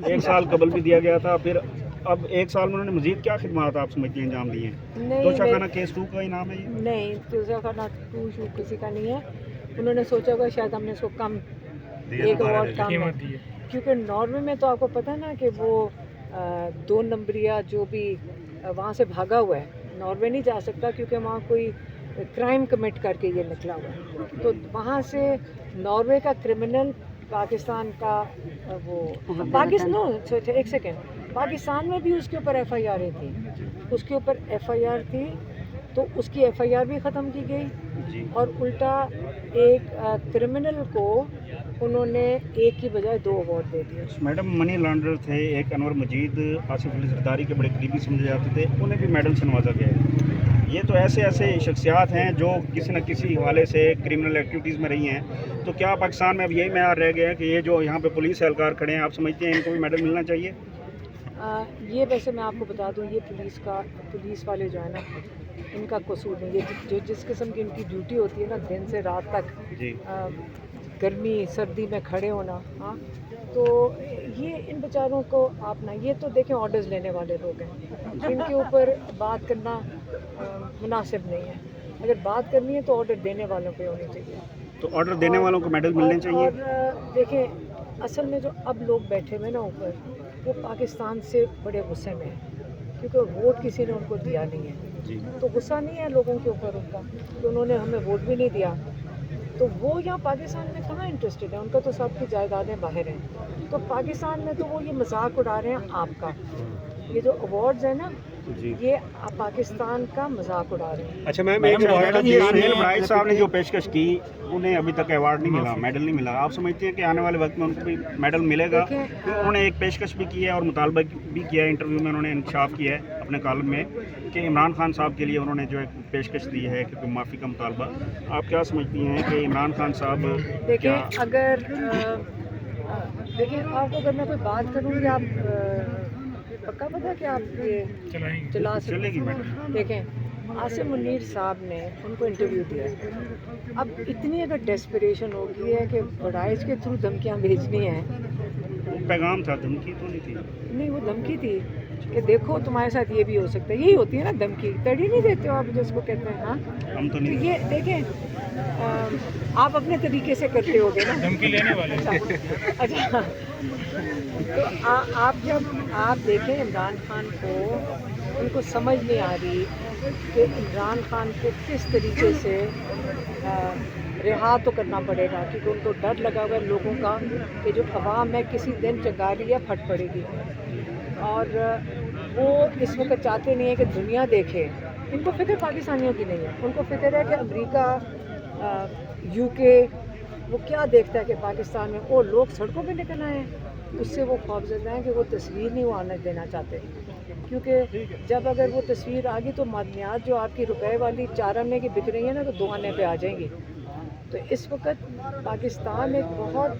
1 साल कबल भी दिया गया था, फिर अब 1 साल में उन्होंने मजीद क्या खिदमात आप समझती हैं अंजाम दिए हैं? नहीं तोशाखाना केस 2 का ही नाम है ये? नहीं, तोशाखाना टू शू किसी का नहीं है। उन्होंने सोचा होगा शायद हमने इसको कम एक अवार्ड कम है, क्योंकि नॉर्वे में तो आपको पता है ना कि वो 2 नंबरिया जो भी वहाँ से भागा हुआ है, नॉर्वे नहीं जा सकता क्योंकि वहाँ कोई क्राइम कमिट करके ये निकला हुआ है। तो वहाँ से नॉर्वे का क्रिमिनल पाकिस्तान का वो पाकिस्तान एक सेकेंड, पाकिस्तान में भी उसके ऊपर FIR थी, उसके ऊपर FIR थी, तो उसकी FIR भी ख़त्म की गई और उल्टा एक क्रिमिनल को उन्होंने एक की बजाय 2 अवार्ड दे दिए। मैडम मनी लॉन्डर थे एक अनवर मजीद, आसिफ अली जरदारी के बड़े करीबी समझे जाते थे, उन्हें भी मेडल से नवाजा गया है। ये तो ऐसे ऐसे शख्सियात हैं जो किसी न किसी हवाले से क्रिमिनल एक्टिविटीज़ में रही हैं। तो क्या पाकिस्तान में अब यही मैार रह गया है कि ये जो यहाँ पे पुलिस एहलकार खड़े हैं, आप समझते हैं इनको भी मेडल मिलना चाहिए? ये वैसे मैं आपको बता दूं, ये पुलिस वाले जो है ना, इनका कसूर नहीं। ये जो जिस किस्म की इनकी ड्यूटी होती है ना, दिन से रात तक जी। गर्मी सर्दी में खड़े होना, हाँ, तो ये इन बेचारों को आप ना, ये तो देखें ऑर्डर्स लेने वाले लोग हैं, इनके ऊपर बात करना मुनासिब नहीं है। अगर बात करनी है तो ऑर्डर देने वालों पे होनी चाहिए। तो ऑर्डर देने वालों को मेडल मिलने चाहिए। और देखें, असल में जो अब लोग बैठे हुए ना ऊपर, वो पाकिस्तान से बड़े गुस्से में हैं, क्योंकि वोट किसी ने उनको दिया नहीं है। जी। तो गुस्सा नहीं है लोगों के ऊपर उनका कि उन्होंने हमें वोट भी नहीं दिया, तो वो यहाँ पाकिस्तान में कहाँ इंटरेस्टेड है, उनका तो सबकी जायदादें बाहर हैं। तो पाकिस्तान में तो वो ये मजाक उड़ा रहे हैं आपका, ये जो अवार्ड्स है ना, ये पाकिस्तान का मजाक उड़ा रहे हैं। अच्छा मैम, एक साहब ने जो पेशकश की, उन्हें अभी तक अवार्ड नहीं मिला, मेडल नहीं मिला। आप समझते हैं कि आने वाले वक्त में उनको भी मेडल मिलेगा? उन्होंने एक पेशकश भी की है और मुतालबा भी किया है, इंटरव्यू में उन्होंने इंकशाफ किया है अपने कॉलम में कि इमरान खान साहब के लिए उन्होंने जो एक पेशकश दी है कि माफ़ी का मुतालबा। आप क्या समझती हैं कि इमरान खान साहब? देखिए, अगर देखिए आपको अगर मैं कोई बात करूँगी, आप पक्का पता कि आप ये चला चलेगी मैडम? देखें, आसिम मुनीर साहब ने उनको इंटरव्यू दिया है। अब इतनी अगर डेस्परेशन हो गई है कि बड़ाइज के थ्रू धमकियाँ भेजनी हैं। पैगाम था, धमकी तो नहीं थी? नहीं, वो धमकी थी कि देखो तुम्हारे साथ ये भी हो सकता है। यही होती है ना धमकी, तड़ी नहीं देते हो आप जिसको कहते हैं। हाँ, हम तो नहीं। तो ये देखें, आप अपने तरीके से करते होगे ना धमकी लेने वाले। अच्छा, तो आप देखें इमरान खान को, उनको समझ नहीं आ रही कि इमरान खान को किस तरीके से रिहा तो करना पड़ेगा, क्योंकि उनको डर लगा हुआ है लोगों का कि जो अवाम है किसी दिन चंगारी या फट पड़ेगी। और वो इस वक्त चाहते नहीं है कि दुनिया देखे। इनको फिक्र पाकिस्तानियों की नहीं है, उनको फिक्र है कि अमेरिका, UK वो क्या देखता है कि पाकिस्तान में वो लोग सड़कों पे निकल आए हैं। उससे वो खौफजदा हैं कि वो तस्वीर नहीं वो आने देना चाहते, क्योंकि जब अगर वो तस्वीर आ गई तो मादनियात जो आपकी रुपए वाली 4 आने की बिक रही है ना, तो 2 आने पे आ जाएंगी। तो इस वक्त पाकिस्तान एक बहुत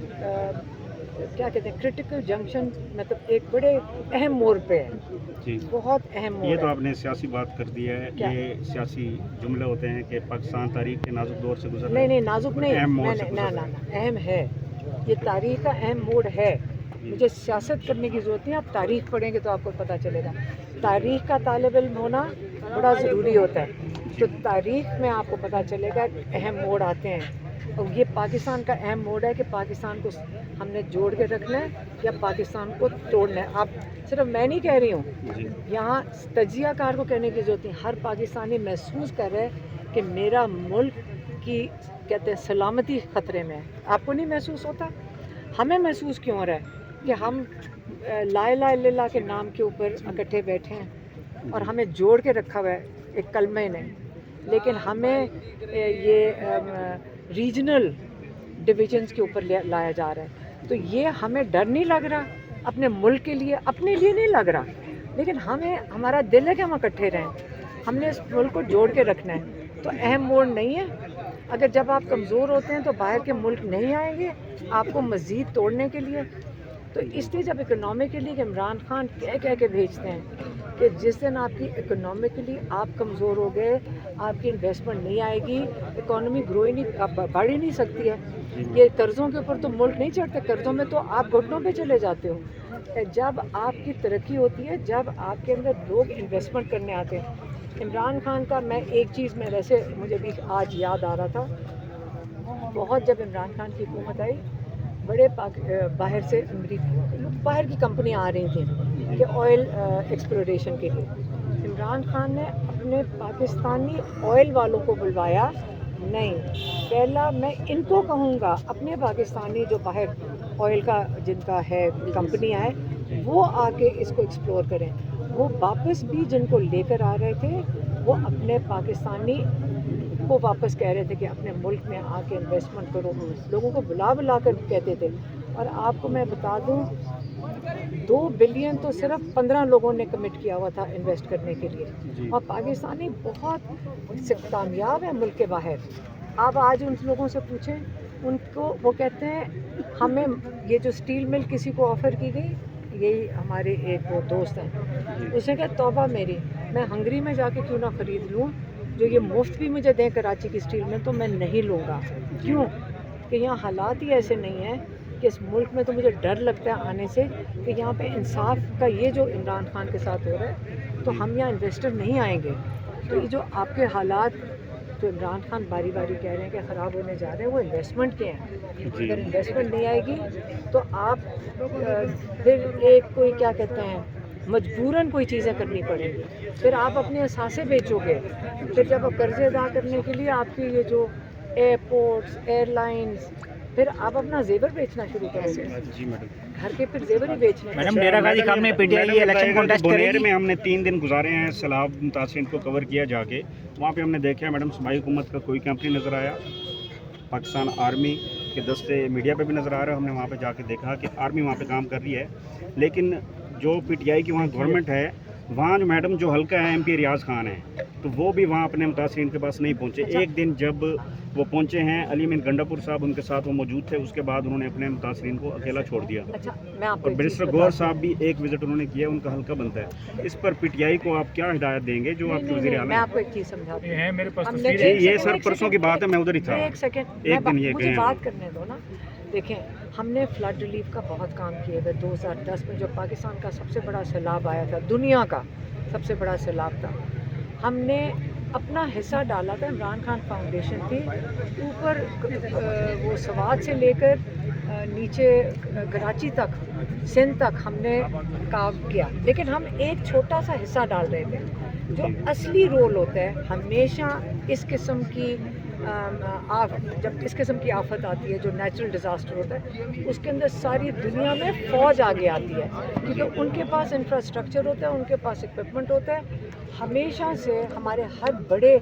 क्या कहते हैं, क्रिटिकल जंक्शन, मतलब एक बड़े अहम मोड़ पे है जी। बहुत अहम मोड़ ये तो है। आपने सियासी बात कर दी है। क्या? ये सियासी जुमले होते हैं कि पाकिस्तान तारीख के नाजुक दौर से गुजर रहा है। नहीं, नाजुक नहीं, अहम मोड़ से ना गुजर ना रहा है। ना, अहम है, ये तारीख का अहम मोड़ है। मुझे सियासत करने की ज़रूरत नहीं, आप तारीख पढ़ेंगे तो आपको पता चलेगा। तारीख का तालिब इल्म होना बड़ा ज़रूरी होता है, तो तारीख में आपको पता चलेगा अहम मोड़ आते हैं। और ये पाकिस्तान का अहम मोड़ है कि पाकिस्तान को हमने जोड़ के रखना है या पाकिस्तान को तोड़ना है। आप सिर्फ मैं नहीं कह रही हूँ, यहाँ तजियाकार को कहने की ज़रूरत नहीं, हर पाकिस्तानी महसूस कर रहा है कि मेरा मुल्क की कहते हैं सलामती ख़तरे में है। आपको नहीं महसूस होता? हमें महसूस क्यों हो रहा है कि हम ला इलाहा इल्लल्लाह के नाम के ऊपर इकट्ठे बैठे हैं और हमें जोड़ के रखा हुआ है एक कलमे ने, लेकिन हमें ये रीजनल डिविजन्स के ऊपर लाया जा रहा है। तो ये हमें डर नहीं लग रहा अपने मुल्क के लिए, अपने लिए नहीं लग रहा, लेकिन हमारा दिल है कि हम इकट्ठे रहें, हमने इस मुल्क को जोड़ के रखना है। तो अहम मोड़ नहीं है। अगर जब आप कमज़ोर होते हैं तो बाहर के मुल्क नहीं आएंगे आपको मज़ीद तोड़ने के लिए। तो इसलिए जब इकोनॉमिकली इमरान खान कह के भेजते हैं कि जिस दिन आपकी इकोनॉमिकली आप कमज़ोर हो गए, आपकी इन्वेस्टमेंट नहीं आएगी, इकोनॉमी ग्रो ही नहीं, बढ़ ही नहीं सकती है। ये कर्ज़ों के ऊपर तो मुल्क नहीं चढ़ते, कर्ज़ों में तो आप घुटनों पे चले जाते हो। جب آپ کی ترقی ہوتی ہے، جب آپ کے اندر لوگ انویسٹمنٹ کرنے آتے ہیں. عمران خان کا میں ایک چیز میں ویسے مجھے بھی آج یاد آ رہا تھا، بہت جب عمران خان کی حکومت آئی بڑے باہر سے باہر کی کمپنیاں آ رہی تھیں کہ آئل ایکسپلوریشن کے لیے. عمران خان نے اپنے پاکستانی آئل والوں کو بلوایا، نہیں پہلا میں ان کو کہوں گا اپنے پاکستانی جو باہر آئل کا جن کا ہے کمپنیاں ہیں وہ آ کے اس کو ایکسپلور کریں. وہ واپس بھی جن کو لے کر آ رہے تھے وہ اپنے پاکستانی کو واپس کہہ رہے تھے کہ اپنے ملک میں آ کے انویسٹمنٹ کرو، لوگوں کو بلا کر کہتے تھے. اور آپ کو میں بتا دوں 2 بلین تو صرف 15 لوگوں نے کمٹ کیا ہوا تھا انویسٹ کرنے کے لیے، اور پاکستانی بہت کامیاب ہیں ملک کے باہر. آپ آج ان لوگوں سے پوچھیں ان کو، وہ کہتے ہیں ہمیں یہ جو اسٹیل مل کسی کو آفر کی گئی، یہی ہمارے ایک وہ دوست ہیں، اس نے کہا توبہ میری، میں ہنگری میں جا کے کیوں نہ خرید لوں، جو یہ مفت بھی مجھے دیں کراچی کی اسٹیل مل تو میں نہیں لوں گا. کیوں کہ یہاں حالات ہی ایسے نہیں ہیں کہ اس ملک میں تو مجھے ڈر لگتا ہے آنے سے کہ یہاں پہ انصاف کا یہ جو عمران خان کے ساتھ ہو رہا ہے تو ہم یہاں انویسٹر نہیں آئیں گے. تو یہ جو آپ کے حالات جو عمران خان باری باری کہہ رہے ہیں کہ خراب ہونے جا رہے ہیں وہ انویسٹمنٹ کے ہیں. اگر انویسٹمنٹ نہیں آئے گی تو آپ پھر ایک کوئی کیا کہتے ہیں مجبوراً کوئی چیزیں کرنی پڑیں گی، پھر آپ اپنے اثاثے بیچو گے، پھر جب آپ قرضے ادا کرنے کے لیے آپ کی یہ جو ایئرپورٹس ایئر لائنس، پھر آپ اپنا زیور بیچنا شروع کریں گے. جی میڈم. گھر کے پھر زیور ہی بیچنے. میڈم ڈیرہ غازی خان میں P T I election contest کرے بنیر گی؟ میں ہم نے 3 دن گزارے ہیں، سیلاب متاثرین کو کور کیا جا کے. وہاں پہ ہم نے دیکھا ہے میڈم صوبائی حکومت کا کوئی کیمپ نہیں نظر آیا، پاکستان آرمی کے دستے میڈیا پہ بھی نظر آ رہا ہے. ہم نے وہاں پہ جا کے دیکھا کہ آرمی وہاں پہ کام کر رہی ہے، لیکن جو پی ٹی آئی کی وہاں گورنمنٹ ہے وہاں جو میڈم جو حلقہ ہے ایم پی ریاض خان ہے تو وہ بھی وہاں اپنے متاثرین کے پاس نہیں پہنچے. ایک دن جب وہ پہنچے ہیں علی امین گنڈا پور صاحب ان کے ساتھ وہ موجود تھے، اس کے بعد انہوں نے اپنے متاثرین کو اکیلا چھوڑ دیا. اچھا میں آپ اور منسٹر گور صاحب بھی ایک وزٹ انہوں نے کیا، ان کا حلقہ بنتا ہے. اس پر پی ٹی آئی کو آپ کیا ہدایت دیں گے جو آپ کے وزیر اعلیٰ میں ہیں؟ آپ کو ایک چیز سمجھاتی ہوں. ہیں میرے پاس ہم نے جی یہ سر پرسوں کی بات ہے، میں ادھر ہی تھا. ایک سیکنڈ ایک دن یہ مجھے گئے ہیں. بات کرنے دو نا. دیکھیں ہم نے فلڈ ریلیف کا بہت کام کیے ہوئے. 2010 میں جو پاکستان کا سب سے بڑا سیلاب آیا تھا، دنیا کا سب سے بڑا سیلاب تھا، ہم نے اپنا حصہ ڈالا تھا. عمران خان فاؤنڈیشن تھی، اوپر وہ سوات سے لے کر نیچے کراچی تک سندھ تک ہم نے کام کیا، لیکن ہم ایک چھوٹا سا حصہ ڈال رہے تھے. جو اصلی رول ہوتا ہے ہمیشہ اس قسم کی جب اس قسم کی آفت آتی ہے جو نیچرل ڈیزاسٹر ہوتا ہے، اس کے اندر ساری دنیا میں فوج آگے آتی ہے کیونکہ ان کے پاس انفراسٹرکچر ہوتا ہے، ان کے پاس اکوپمنٹ ہوتا ہے. ہمیشہ سے ہمارے ہر بڑے